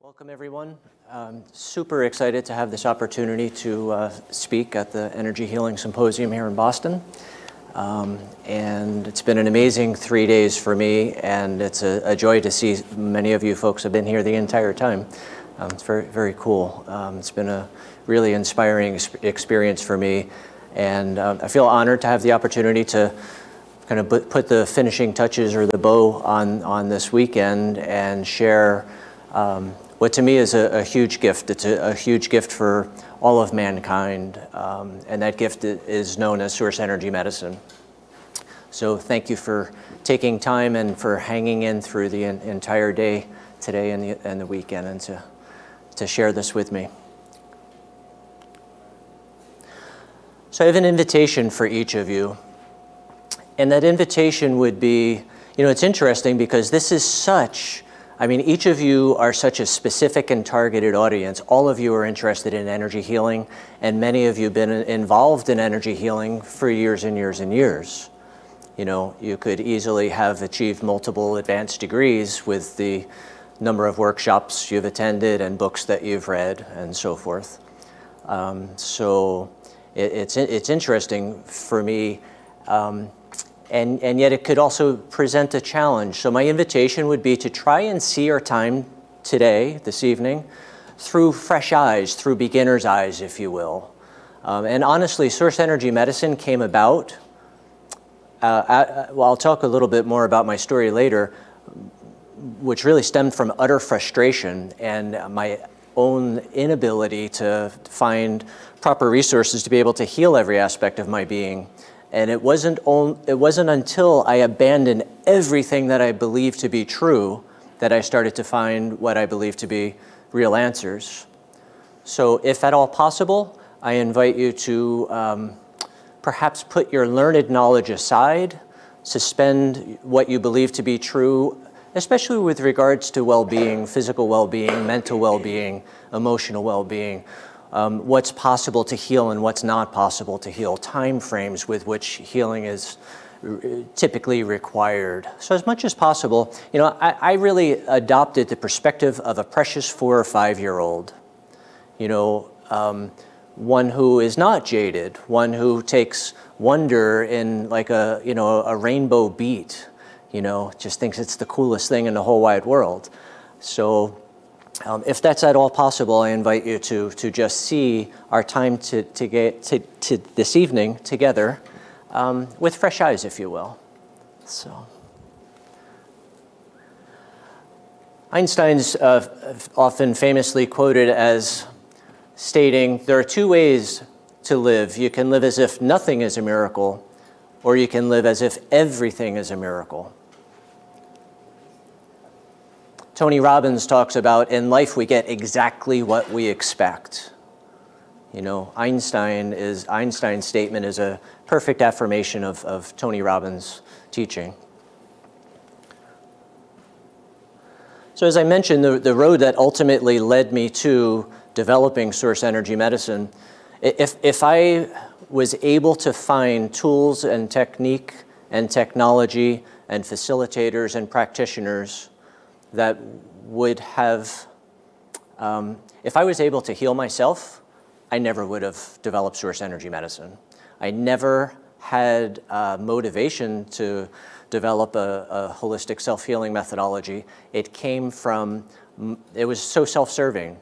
Welcome, everyone. Super excited to have this opportunity to speak at the Energy Healing Symposium here in Boston. And it's been an amazing 3 days for me, and it's a joy to see many of you folks have been here the entire time. It's very, very cool. It's been a really inspiring experience for me, and I feel honored to have the opportunity to kind of put the finishing touches or the bow on this weekend and share what to me is a huge gift. It's a huge gift for all of mankind, and that gift is known as source energy medicine. So thank you for taking time and for hanging in through the entire day today and the weekend, and to share this with me. So I have an invitation for each of you, and that invitation would be, it's interesting because this is each of you are such a specific and targeted audience. All of you are interested in energy healing, and many of you have been involved in energy healing for years and years and years. You could easily have achieved multiple advanced degrees with the number of workshops you've attended and books that you've read and so forth. So it's interesting for me. And yet it could also present a challenge. So my invitation would be to try and see our time today, this evening, through fresh eyes, through beginner's eyes, if you will. And honestly, source energy medicine came about, well, I'll talk a little bit more about my story later, which really stemmed from utter frustration and my own inability to find proper resources to be able to heal every aspect of my being. And it wasn't until I abandoned everything that I believed to be true that I started to find what I believe to be real answers. So if at all possible, I invite you to perhaps put your learned knowledge aside, suspend what you believe to be true, especially with regards to well-being, physical well-being, mental well-being, emotional well-being. What's possible to heal and what's not possible to heal, time frames with which healing is typically required. So as much as possible, I really adopted the perspective of a precious 4 or 5-year-old, one who is not jaded, one who takes wonder in like a rainbow beat, just thinks it's the coolest thing in the whole wide world. So if that's at all possible, I invite you to just see our time to get to this evening together with fresh eyes, if you will. So, Einstein's often famously quoted as stating, there are 2 ways to live. You can live as if nothing is a miracle, or you can live as if everything is a miracle. Tony Robbins talks about, in life we get exactly what we expect. Einstein's statement is a perfect affirmation of Tony Robbins' teaching. So as I mentioned, the road that ultimately led me to developing source energy medicine, if I was able to find tools and technique and technology and facilitators and practitioners that would have, if I was able to heal myself, I never would have developed source energy medicine. I never had motivation to develop a holistic self-healing methodology. It was so self-serving,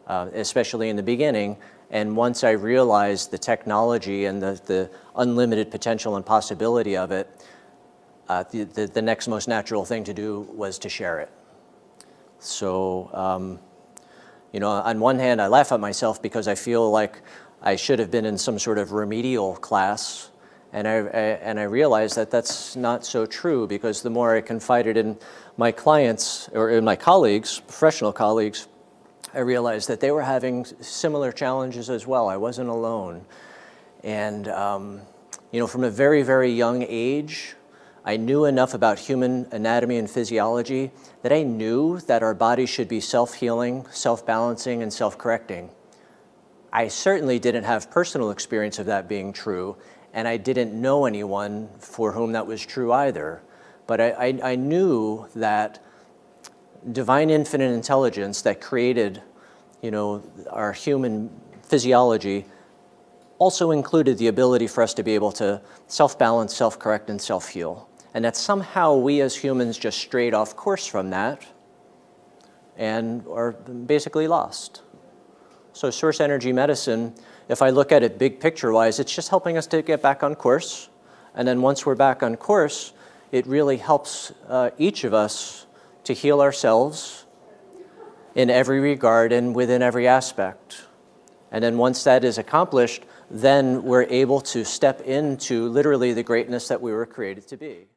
especially in the beginning. And once I realized the technology and the unlimited potential and possibility of it, the next most natural thing to do was to share it. So, on one hand, I laugh at myself because I feel like I should have been in some sort of remedial class, and I realize that that's not so true, because the more I confided in my clients or in my colleagues, professional colleagues, I realized that they were having similar challenges as well. I wasn't alone. And, from a very, very young age, I knew enough about human anatomy and physiology that I knew that our bodies should be self-healing, self-balancing, and self-correcting. I certainly didn't have personal experience of that being true, and I didn't know anyone for whom that was true either. But I knew that divine infinite intelligence that created, our human physiology also included the ability for us to be able to self-balance, self-correct, and self-heal. And that somehow we as humans just strayed off course from that and are basically lost. So source energy medicine, if I look at it big picture-wise, it's just helping us to get back on course. And then once we're back on course, it really helps each of us to heal ourselves in every regard and within every aspect. And then once that is accomplished, then we're able to step into literally the greatness that we were created to be.